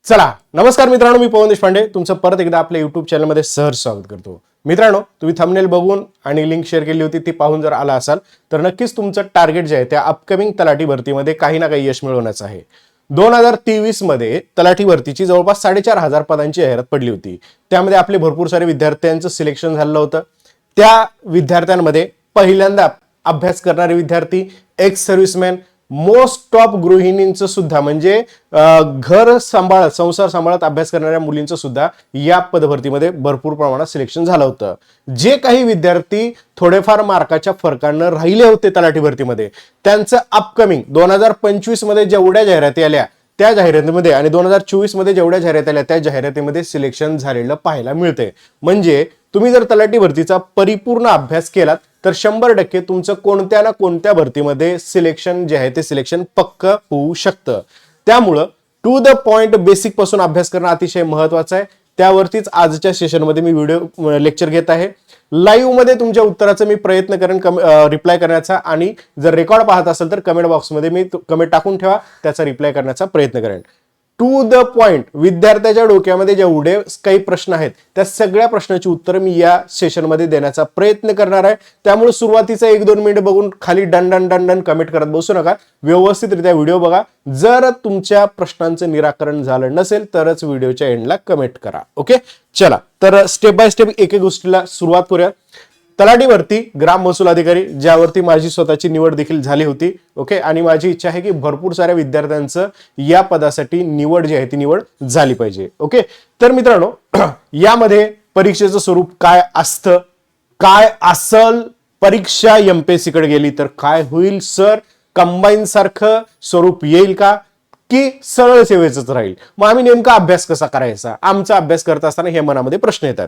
चला नमस्कार मित्रांनो, मी पवन देशपांडे तुमचं परत एकदा आपल्या युट्यूब चॅनलमध्ये सहर्ष स्वागत करतो. मित्रांनो, तुम्ही थंबनेल बघून आणि लिंक शेअर केली होती ती पाहून जर आला असाल तर नक्कीच तुमचं टार्गेट जे आहे त्या अपकमिंग तलाठी भरतीमध्ये काही ना काही यश मिळवण्याचं आहे. 2023 मध्ये तलाठी भरतीची जवळपास 4,500 पदांची जाहिरात पडली होती. त्यामध्ये आपले भरपूर सारे विद्यार्थ्यांचं सिलेक्शन झालं होतं. त्या विद्यार्थ्यांमध्ये पहिल्यांदा अभ्यास करणारे विद्यार्थी, एक्स सर्व्हिसमॅन, मोस्ट ऑफ गृहिणींचं सुद्धा म्हणजे घर सांभाळत संसार सांभाळत अभ्यास करणाऱ्या मुलींचं सुद्धा या पदभरतीमध्ये भरपूर प्रमाणात सिलेक्शन झालं होतं. जे काही विद्यार्थी थोडेफार मार्काच्या फरकानं राहिले होते तलाठी भरतीमध्ये त्यांचं अपकमिंग 2025 मध्ये जेवढ्या जाहिराती आल्या त्या जाहिरातीमध्ये आणि 2024 मध्ये जेवढ्या जाहिराती आल्या त्या जाहिरातीमध्ये सिलेक्शन झालेलं पाहायला मिळते. म्हणजे तुम्ही जर तलाठी भरतीचा परिपूर्ण अभ्यास केलात तर 100% तुमचं कोणत्या ना कोणत्या भरतीमध्ये सिलेक्शन जे आहे ते सिलेक्शन पक्क होऊ शकतं. त्यामुळं टू द पॉइंट बेसिक पासून अभ्यास करणं अतिशय महत्वाचं आहे. त्यावरतीच आजच्या सेशनमध्ये मी व्हिडिओ लेक्चर घेत आहे. लाईव्ह मध्ये तुमच्या उत्तराचा मी प्रयत्न करेन रिप्लाय करण्याचा, आणि जर रेकॉर्ड पाहत असेल तर कमेंट बॉक्समध्ये मी कमेंट टाकून ठेवा, त्याचा रिप्लाय करण्याचा प्रयत्न करेन. टू द पॉइंट विद्यार्थ्याच्या डोक्यामध्ये जेवढे काही प्रश्न आहेत त्या सगळ्या प्रश्नाची उत्तर मी या सेशनमध्ये देण्याचा प्रयत्न करणार आहे. त्यामुळे सुरुवातीचा 1-2 मिनिट बघून खाली डन कमेंट करत बसू नका. व्यवस्थितरित्या व्हिडिओ बघा. जर तुमच्या प्रश्नांचं निराकरण झालं नसेल तरच व्हिडिओच्या एंडला कमेंट करा. ओके, चला तर स्टेप बाय स्टेप एक गोष्टीला सुरुवात करूया. तलाठी भरती ग्राम महसूल अधिकारी, ज्यावरती माझी स्वतःची निवड देखील झाली होती. ओके, आणि माझी इच्छा आहे की भरपूर साऱ्या विद्यार्थ्यांचं या पदासाठी निवड जी आहे ती निवड झाली पाहिजे. ओके, तर मित्रांनो यामध्ये परीक्षेचं स्वरूप काय असतं, काय असल, परीक्षा एमपीएससी कडे गेली तर काय होईल सर, कंबाईन सारखं स्वरूप येईल का की सरळ सेवेचंच राहील, मग आम्ही नेमका अभ्यास कसा करायचा, आमचा अभ्यास करत असताना हे मनामध्ये प्रश्न येतात.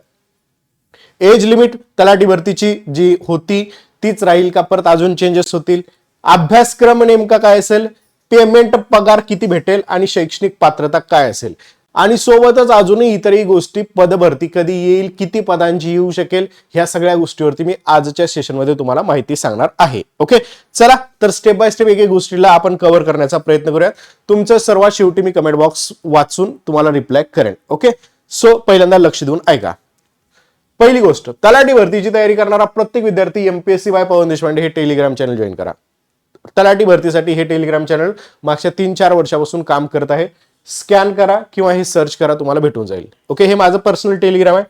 एज लिमिट तलाठी भरतीची जी होती तीच राहील का, परत अजून चेंजेस होतील, अभ्यासक्रम नेमका काय असेल, पेमेंट पगार किती भेटेल आणि शैक्षणिक पात्रता काय असेल, आणि सोबतच अजूनही इतरही गोष्टी, पदभरती कधी येईल, किती पदांची येऊ शकेल, ह्या सगळ्या गोष्टीवरती मी आजच्या सेशनमध्ये तुम्हाला माहिती सांगणार आहे. ओके, चला तर स्टेप बाय स्टेप एक गोष्टीला आपण कव्हर करण्याचा प्रयत्न करूया. तुमचं सर्वात शेवटी मी कमेंट बॉक्स वाचून तुम्हाला रिप्लाय करेन. ओके, सो पहिल्यांदा लक्ष देऊन ऐका. पहिली गोष्ट, तलाठी भरतीची तयारी करणारा प्रत्येक विद्यार्थी एमपीएससी बाय पवन देशपांडे हे टेलिग्राम चॅनल जॉईन करा. तलाठी भरतीसाठी हे टेलिग्राम चॅनल मागच्या 3-4 वर्षापासून काम करत आहे. स्कॅन करा किंवा हे सर्च करा, तुम्हाला भेटून जाईल. ओके, हे माझं पर्सनल टेलिग्राम आहे.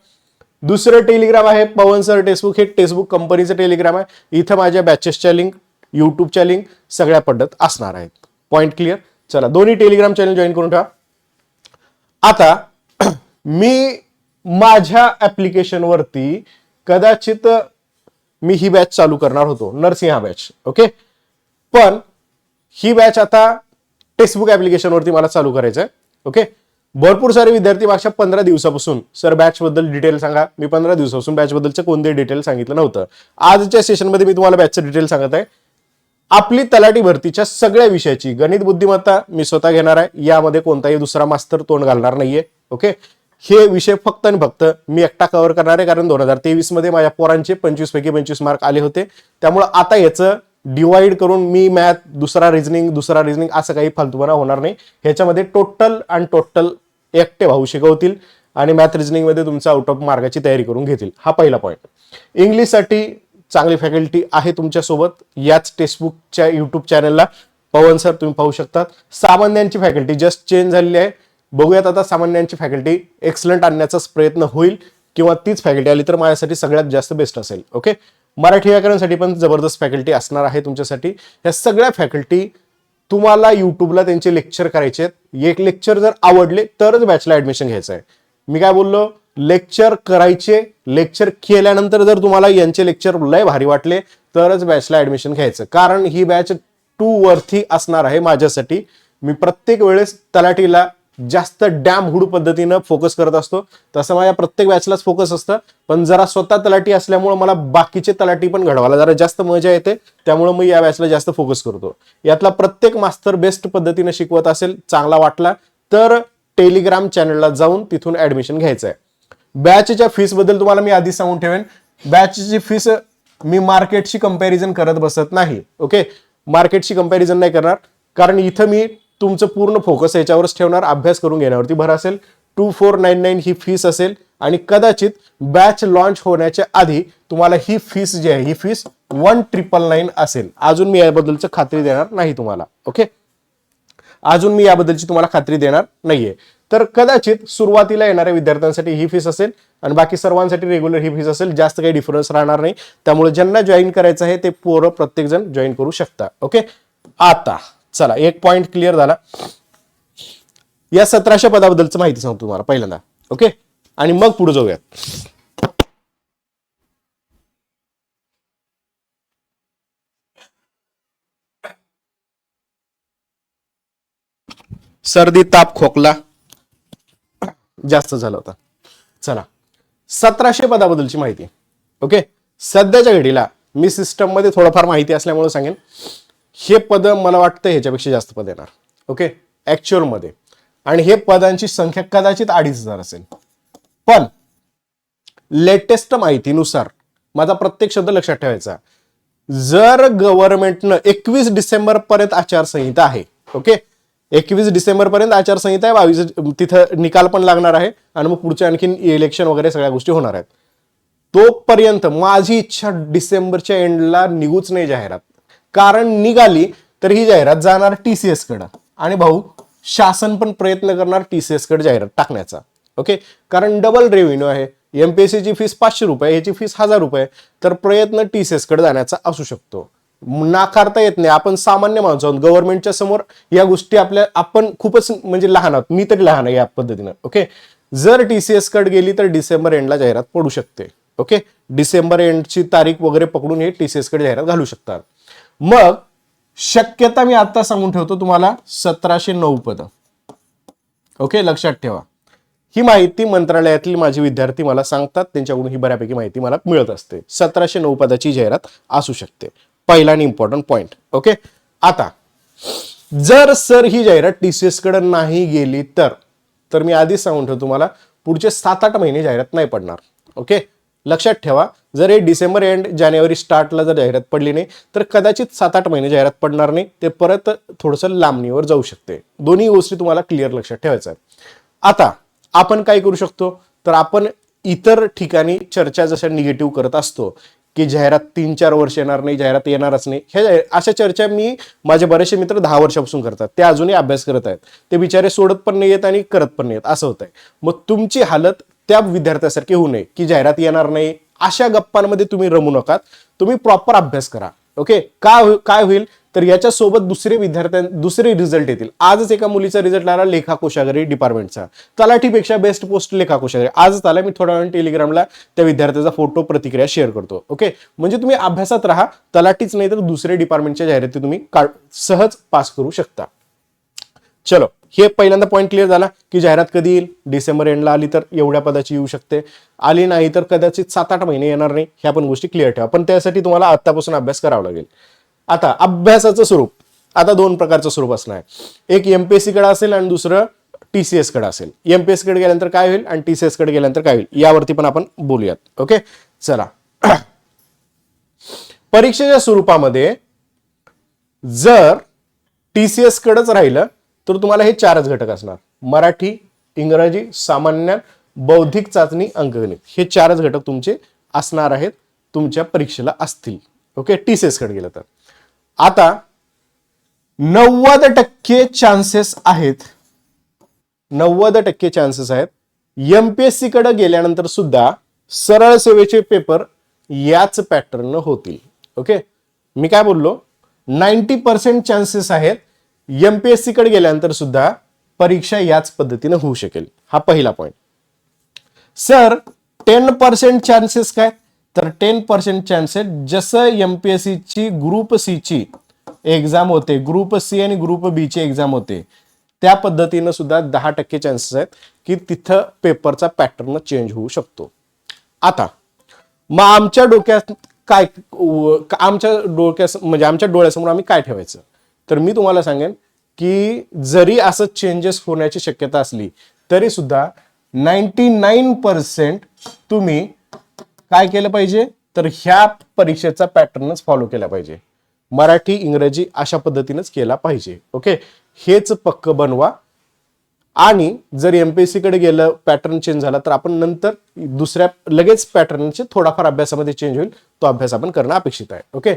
दुसरं टेलिग्राम आहे पवन सर टेक्स्टबुक, हे टेक्स्टबुक कंपनीचं टेलिग्राम आहे. इथं माझ्या बॅचेसच्या लिंक, युट्यूबच्या लिंक सगळ्या पद्धत असणार आहेत. Point clear. चला, दोन्ही टेलिग्राम चॅनल जॉईन करून ठेवा. आता मी माझ्या ऍप्लिकेशन वरती कदाचित मी ही बॅच चालू करणार होतो, नरसिंहा बॅच. ओके, पण ही बॅच आता टेक्स्टबुक ऍप्लिकेशन वरती मला चालू करायचं आहे. ओके, भरपूर सारे विद्यार्थी मागच्या 15 दिवसापासून सर बॅच बद्दल डिटेल सांगा. मी 15 दिवसापासून बॅच बद्दलचं कोणतेही डिटेल सांगितलं नव्हतं. आजच्या सेशनमध्ये मी तुम्हाला बॅचचं डिटेल सांगत आहे. आपली तलाठी भरतीच्या सगळ्या विषयाची गणित बुद्धिमत्ता मी स्वतः घेणार आहे. यामध्ये कोणताही दुसरा मास्तर तोंड घालणार नाहीये. ओके, हे विषय फक्त आणि फक्त मी एकटा कव्हर करणार आहे, कारण 2023 मध्ये माझ्या पोरांचे 25 पैकी 25 मार्क आले होते. त्यामुळे आता याचं डिवाइड करून मी मॅथ, दुसरा रिझनिंग असं काही फालतूपणा होणार नाही. ह्याच्यामध्ये टोटल एकटे भाऊ शिकवतील आणि मॅथ रिझनिंग मध्ये तुमचा आउट ऑफ मार्काची तयारी करून घेतील. हा पहिला पॉईंट. इंग्लिशसाठी चांगली फॅकल्टी आहे तुमच्यासोबत याच टेक्स्टबुकच्या युट्यूब चॅनलला. पवन सर तुम्ही पाहू शकतात. सामान्यांची फॅकल्टी जस्ट चेंज झालेली आहे. बघूयात आता सामान्यांची फॅकल्टी एक्सलंट आणण्याचाच प्रयत्न होईल, किंवा तीच फॅकल्टी आली तर माझ्यासाठी सगळ्यात जास्त बेस्ट असेल. ओके, मराठी व्याकरणसाठी पण जबरदस्त फॅकल्टी असणार आहे तुमच्यासाठी. या सगळ्या फॅकल्टी तुम्हाला युट्यूबला त्यांचे लेक्चर करायचे आहेत. एक लेक्चर जर आवडले तरच बॅचला ऍडमिशन घ्यायचं आहे. मी काय बोललो, लेक्चर करायचे, लेक्चर केल्यानंतर जर तुम्हाला यांचे लेक्चर लय भारी वाटले तरच बॅचला ऍडमिशन घ्यायचं, कारण ही बॅच टू वर्थी असणार आहे माझ्यासाठी. मी प्रत्येक वेळेस तलाठीला जास्त डॅम हुड पद्धतीनं फोकस करत असतो, तसं माझ्या प्रत्येक बॅचलाच फोकस असतं. पण जरा स्वतः तलाठी असल्यामुळे मला बाकीचे तलाठी पण घडवायला जरा जास्त मजा येते, त्यामुळे मी या बॅचला जास्त फोकस करतो. यातला प्रत्येक मास्तर बेस्ट पद्धतीने शिकवत असेल, चांगला वाटला तर टेलिग्राम चॅनलला जाऊन तिथून ऍडमिशन घ्यायचं आहे. बॅचच्या फीस बद्दल तुम्हाला मी आधी सांगून ठेवेन. बॅचची फीस मी मार्केटशी कंपॅरिझन करत बसत नाही. ओके, मार्केटशी कंपॅरिझन नाही करणार, कारण इथं मी तुमचं पूर्ण फोकस याच्यावरच ठेवणार, अभ्यास करून घेण्यावरती भर असेल. 2499 ही फीस असेल आणि कदाचित बॅच लॉन्च होण्याच्या आधी तुम्हाला ही फीस जी आहे ही फीस 1999 असेल. अजून मी याबद्दलच खात्री देणार नाही तुम्हाला. ओके, अजून मी याबद्दलची तुम्हाला खात्री देणार नाहीये. तर कदाचित सुरुवातीला येणाऱ्या विद्यार्थ्यांसाठी ही फीस असेल आणि बाकी सर्वांसाठी रेग्युलर ही फीस असेल. जास्त काही डिफरन्स राहणार नाही. त्यामुळे ज्यांना जॉईन करायचं आहे ते पोरं प्रत्येक जण जॉईन करू शकता. ओके, आता चला एक पॉइंट क्लिअर झाला. या 1700 पदाबद्दलच माहिती सांगतो तुम्हाला पहिल्यांदा. ओके, आणि मग पुढे जाऊयात. सर्दी ताप खोकला जास्त झाला होता. चला 1700 पदाबद्दलची माहिती. ओके, सध्याच्या घडीला मी सिस्टम मध्ये थोडंफार माहिती असल्यामुळे सांगेन हे पद मला वाटतं ह्याच्यापेक्षा जास्त पद येणार. ओके, ऍक्च्युअल मध्ये. आणि हे पदांची संख्या कदाचित 2500 असेल. पण लेटेस्ट माहितीनुसार माझा प्रत्येक शब्द लक्षात ठेवायचा. जर गव्हर्नमेंटनं 21 डिसेंबर पर्यंत आचारसंहिता आहे. ओके, 21 डिसेंबर पर्यंत आचारसंहिता आहे. 22 तिथं निकाल पण लागणार आहे आणि मग पुढच्या आणखीन इलेक्शन वगैरे सगळ्या गोष्टी होणार आहेत. तोपर्यंत माझी इच्छा डिसेंबरच्या एंडला निघूच नाही जाहिरात. कारण निघाली तर ही जाहिरात जाणार TCS कडे आणि भाऊ शासन पण प्रयत्न करणार TCS कडे जाहिरात टाकण्याचा. ओके, कारण डबल रेव्हेन्यू आहे. MPSC ची फीस 500 रुपये, ह्याची फीस 1000 रुपये. तर प्रयत्न TCS कडे जाण्याचा असू शकतो. नाकारता येत नाही. आपण सामान्य माणूस आहोत. गव्हर्नमेंटच्या समोर या गोष्टी आपण खूपच म्हणजे लहान आहोत. मी तरी लहान आहे या पद्धतीनं. ओके, जर TCS कडे गेली तर डिसेंबर एंडला जाहिरात पडू शकते. ओके, डिसेंबर एंडची तारीख वगैरे पकडून हे TCS कडे जाहिरात घालू शकतात. मग शक्यता मी आता सांगून ठेवतो तुम्हाला 1709 पद. ओके, लक्षात ठेवा. ही माहिती मंत्रालयातील माझे विद्यार्थी मला सांगतात. त्यांच्याकडून ही बऱ्यापैकी माहिती मला मिळत असते. 1709 पदाची जाहिरात असू शकते. पहिला आणि इम्पॉर्टंट पॉइंट. ओके, आता जर सर ही जाहिरात TCS कडे नाही गेली तर मी आधीच सांगून ठेवतो तुम्हाला पुढचे 7-8 महिने जाहिरात नाही पडणार. ओके, लक्षात ठेवा. जर हे डिसेंबर एंड जानेवारी स्टार्टला जर जाहिरात पडली नाही तर कदाचित 7-8 महिने जाहिरात पडणार नाही. ते परत थोडंसं लांबणीवर जाऊ शकते. दोन्ही गोष्टी तुम्हाला क्लिअर लक्षात ठेवायचं आहे. आता आपण काय करू शकतो तर आपण इतर ठिकाणी चर्चा जशा निगेटिव्ह करत असतो की जाहिरात 3-4 वर्ष येणार नाही, जाहिरात येणारच नाही, ह्या अशा चर्चा मी माझे बरेचसे मित्र 10 वर्षापासून करतात. ते अजूनही अभ्यास करत आहेत. ते बिचारे सोडत पण नाही येत आणि करत पण नाही येत. असं होत आहे. मग तुमची हालत त्या विद्यार्थ्यासारखी होऊ नये की जाहिरात येणार नाही अशा गप्पांमध्ये तुम्ही रमू नका. तुम्ही प्रॉपर अभ्यास करा. ओके, काय होईल तर याच्यासोबत दुसरे रिझल्ट येतील. आजच एका मुलीचा रिझल्ट आला लेखा कोशागारी डिपार्टमेंटचा. तलाठीपेक्षा बेस्ट पोस्ट लेखा कोशागारी आजच आला. मी थोड्या वेळ टेलिग्रामला त्या विद्यार्थ्याचा फोटो प्रतिक्रिया शेअर करतो. ओके, म्हणजे तुम्ही अभ्यासात राहा. तलाठीच नाही तर दुसरे डिपार्टमेंटच्या जाहिराती तुम्ही सहज पास करू शकता. चलो, हे पहिल्यांदा पॉईंट क्लिअर झाला की जाहिरात कधी येईल. डिसेंबर एंडला आली तर एवढ्या पदाची येऊ शकते. आली नाही तर कदाचित 7-8 महिने येणार नाही. ह्या पण गोष्टी क्लिअर ठेवा. पण त्यासाठी तुम्हाला आतापासून अभ्यास करावा लागेल. आता अभ्यासाचं स्वरूप आता 2 प्रकारचं स्वरूप असणार आहे. एक MPSC कडे असेल आणि दुसरं TCS कडे असेल. MPSC कडे गेल्यानंतर काय होईल आणि TCS कडे गेल्यानंतर काय होईल यावरती पण आपण बोलूयात. ओके, चला. परीक्षेच्या स्वरूपामध्ये जर TCS कडेच राहिलं तर तुम्हाला हे 4च घटक असणार. मराठी, इंग्रजी, सामान्य, बौद्धिक चाचणी, अंकगणित. हे 4च घटक तुमचे असणार आहेत. तुमच्या परीक्षेला असतील. ओके, TCS कडे गेलं तर आता 90% चान्सेस आहेत. 90% चान्सेस आहेत MPSC कडे गेल्यानंतर सुद्धा सरळ सेवेचे पेपर याच पॅटर्न होतील. ओके, मी काय बोललो 90% चान्सेस आहेत MPSC कडे गेल्यानंतर सुद्धा परीक्षा याच पद्धतीने होऊ शकेल. हा पहिला पॉइंट. सर 10% चान्सेस काय तर 10% चान्सेस जसं MPSC ची ग्रुप C ची एक्झाम होते, ग्रुप C आणि ग्रुप B ची एक्झाम होते, त्या पद्धतीनं सुद्धा 10% चान्सेस आहेत की तिथं पेपरचा पॅटर्न चेंज होऊ शकतो. आता मग आमच्या डोक्यात काय म्हणजे आमच्या डोळ्यासमोर आम्ही काय ठेवायचं तर मी तुम्हाला सांगेन की जरी असं चेंजेस होण्याची शक्यता असली तरी सुद्धा 99% तुम्ही काय केलं पाहिजे तर ह्या परीक्षेचा पॅटर्नच फॉलो केला पाहिजे. मराठी, इंग्रजी अशा पद्धतीनेच केला पाहिजे. ओके, हेच पक्क बनवा. आणि जर एमपीएससी कडे गेलं पॅटर्न चेंज झाला तर आपण नंतर दुसऱ्या लगेच पॅटर्नचे थोडाफार अभ्यासामध्ये चेंज होईल, तो अभ्यास आपण करणं अपेक्षित आहे. ओके,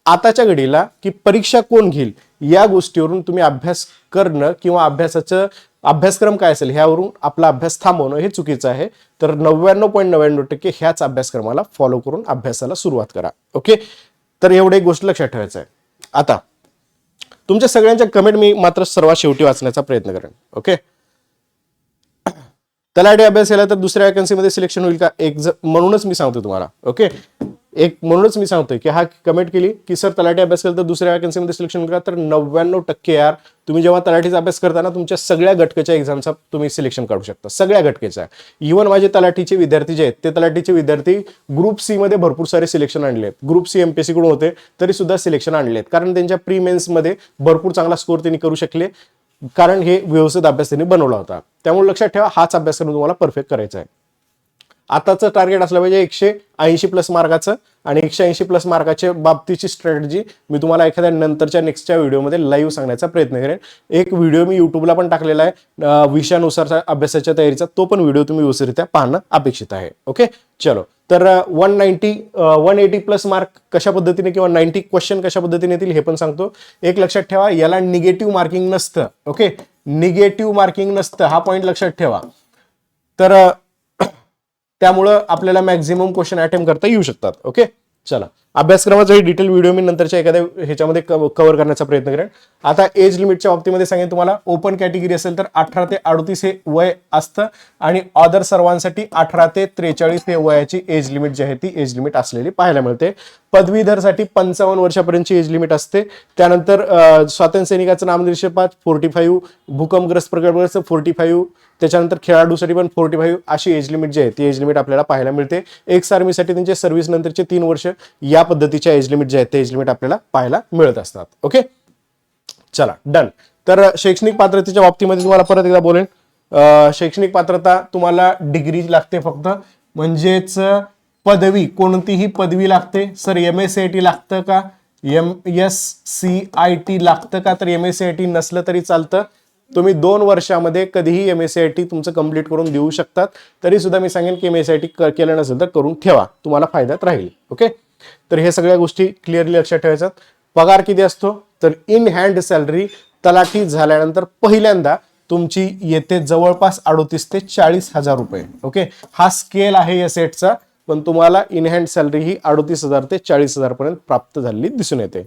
आताच्या घडीला की परीक्षा कोण घेईल या गोष्टीवरून तुम्ही अभ्यास करणं किंवा अभ्यासक्रम काय असेल ह्यावरून आपला अभ्यास थांबवणं हे चुकीचं आहे. तर 99.99% ह्याच अभ्यासक्रमाला फॉलो करून अभ्यासाला सुरुवात करा. ओके, तर एवढी गोष्ट लक्षात ठेवायचं आहे. आता तुमच्या सगळ्यांच्या कमेंट मी मात्र सर्वात शेवटी वाचण्याचा प्रयत्न करेन. ओके, तलाठी अभ्यास केला तर दुसऱ्या वॅकन्सीमध्ये सिलेक्शन होईल का? म्हणूनच मी सांगतो तुम्हाला. ओके, म्हणूनच मी सांगतोय की हा कमेंट केली की सर तलाठी अभ्यास केला तर दुसऱ्या वॅकन्सीमध्ये सिलेक्शन होईल का? तर 99% यार, तुम्ही जेव्हा तलाठीचा अभ्यास करताना तुमच्या सगळ्या घटकेच्या एक्झामचा तुम्ही सिलेक्शन काढू शकता, सगळ्या घटकेच्या. इव्हन माझे तलाठीचे विद्यार्थी जे आहेत ते तलाठीचे विद्यार्थी ग्रुप सी मध्ये भरपूर सारे सिलेक्शन आणले आहेत. ग्रुप सी एमपीएससी कडून होते तरी सुद्धा सिलेक्शन आणले आहेत, कारण त्यांच्या प्री मेन्स मध्ये भरपूर चांगला स्कोर त्यांनी करू शकले, कारण हे व्यवस्थित अभ्यास त्यांनी बनवला होता. त्यामुळे लक्षात ठेवा, हाच अभ्यासक्रम तुम्हाला परफेक्ट करायचा आहे. आताचं टार्गेट असलं पाहिजे 180 प्लस मार्काचं, आणि 180 प्लस मार्काच्या बाबतीची स्ट्रॅटेजी मी तुम्हाला एखाद्या नंतरच्या नेक्स्टच्या व्हिडिओमध्ये लाईव्ह सांगण्याचा प्रयत्न करेन. एक व्हिडिओ मी युट्यूबला पण टाकलेला आहे विषयानुसार अभ्यासाच्या तयारीचा, तो पण व्हिडिओ तुम्ही व्यवस्थितरित्या पाहणं अपेक्षित आहे. ओके, चलो. तर 180 प्लस मार्क कशा पद्धतीने किंवा 90 क्वेश्चन कशा पद्धतीने येतील हे पण सांगतो. एक लक्षात ठेवा, याला निगेटिव्ह मार्किंग नसतं. ओके, निगेटिव्ह मार्किंग नसतं, हा पॉईंट लक्षात ठेवा. तर त्यामुळं आपल्याला मॅक्झिमम क्वेश्चन अटेम्प्ट करता येऊ शकतात. ओके, चला. अभ्यासक्रमाचा ही डिटेल व्हिडिओ मी नंतरच्या एखाद्या ह्याच्यामध्ये कव्हर करण्याचा प्रयत्न करेन. आता एज लिमिटच्या बाबतीमध्ये सांगेन तुम्हाला, ओपन कॅटेगरी असेल तर 18 ते 38 हे वय असतं, आणि अदर सर्वांसाठी 18 ते 43 हे वयाची एज लिमिट जी आहे ती एज लिमिट असलेली पाहायला मिळते. पदवीधरसाठी 55 वर्षापर्यंतची एज लिमिट असते. त्यानंतर स्वातंत्र्य सैनिकाचं नामनिर्देशन 45, भूकंपग्रस्त प्रकल्पग्रस्त 45, त्याच्यानंतर खेळाडूसाठी पण 45 अशी एज लिमिट जी आहे ती एज लिमिट आपल्याला पाहायला मिळते. एक्स आर्मीसाठी त्यांचे सर्व्हिस नंतरचे 3 वर्ष या पद्धतीच्या एज लिमिट जे आहेत ते एज लिमिट आपल्याला पाहायला मिळत असतात. ओके, चला, डन. तर शैक्षणिक पात्रतेच्या बाबतीमध्ये तुम्हाला परत एकदा बोलेन, शैक्षणिक पात्रता तुम्हाला डिग्री लागते फक्त, म्हणजेच पदवी, कोणतीही पदवी लागते. सर MSCIT लागतं का? MSCIT लागतं का? तर MSCIT नसलं तरी चालतं, तुम्ही 2 वर्षामध्ये कधीही MSCIT तुमचं कंप्लीट करून देऊ शकतात. तरी सुद्धा मी सांगेन की MSCIT केलं नसेल तर करून ठेवा, तुम्हाला फायद्यात राहील. ओके, तर हे सगळ्या गोष्टी क्लिअरली लक्षात ठेवायच्यात. पगार किती असतो? तर इन हँड सॅलरी तलाठी झाल्यानंतर पहिल्यांदा तुमची येते जवळपास 38 ते 40,000 रुपये. ओके, हा स्केल आहे या सेटचा, पण तुम्हाला इन हँड सॅलरी ही 38,000 ते 40,000 पर्यंत प्राप्त झालेली दिसून येते.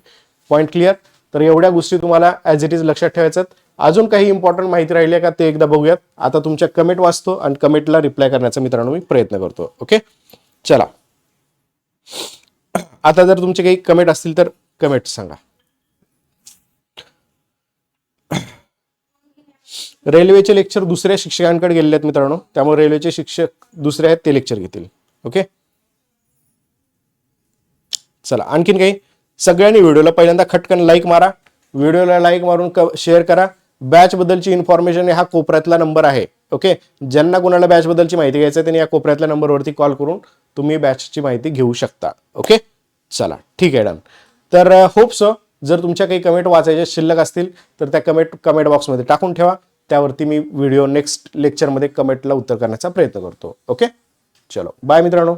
Point clear? तर एवढ्या गोष्टी तुम्हाला ॲज इट इज लक्षात ठेवायच्यात. अजून काही इम्पॉर्टंट माहिती राहिली आहे का ते एकदा बघूयात. आता तुमच्या कमेंट वाचतो आणि कमेंटला रिप्लाय करण्याचा मित्रांनो मी प्रयत्न करतो. ओके, चला. आता जर तुमचे काही कमेंट असतील तर कमेंट सांगा. रेल्वेचे लेक्चर दुसऱ्या शिक्षकांकडे गेलेले आहेत मित्रांनो, त्यामुळे रेल्वेचे शिक्षक दुसरे आहेत ते लेक्चर घेतील. ओके, चला. आणखीन काही? सगळ्यांनी व्हिडिओला पहिल्यांदा खटकन लाईक मारा, व्हिडिओला लाईक मारून शेअर करा. बॅच बद्दलची इन्फॉर्मेशन हा कोपऱ्यातला नंबर आहे. ओके, ज्यांना कोणाला बॅच बद्दलची माहिती घ्यायची आहे त्यांनी या कोपऱ्यातल्या नंबरवरती कॉल करून तुम्ही बॅचची माहिती घेऊ शकता. ओके, चला, ठीक आहे, डन. तर होप सो जर तुमच्या काही कमेंट वाचायच्या शिल्लक असतील तर त्या कमेंट बॉक्समध्ये टाकून ठेवा, त्यावरती मी व्हिडिओ नेक्स्ट लेक्चरमध्ये कमेंटला उत्तर करण्याचा प्रयत्न करतो. ओके, चलो, बाय मित्रांनो.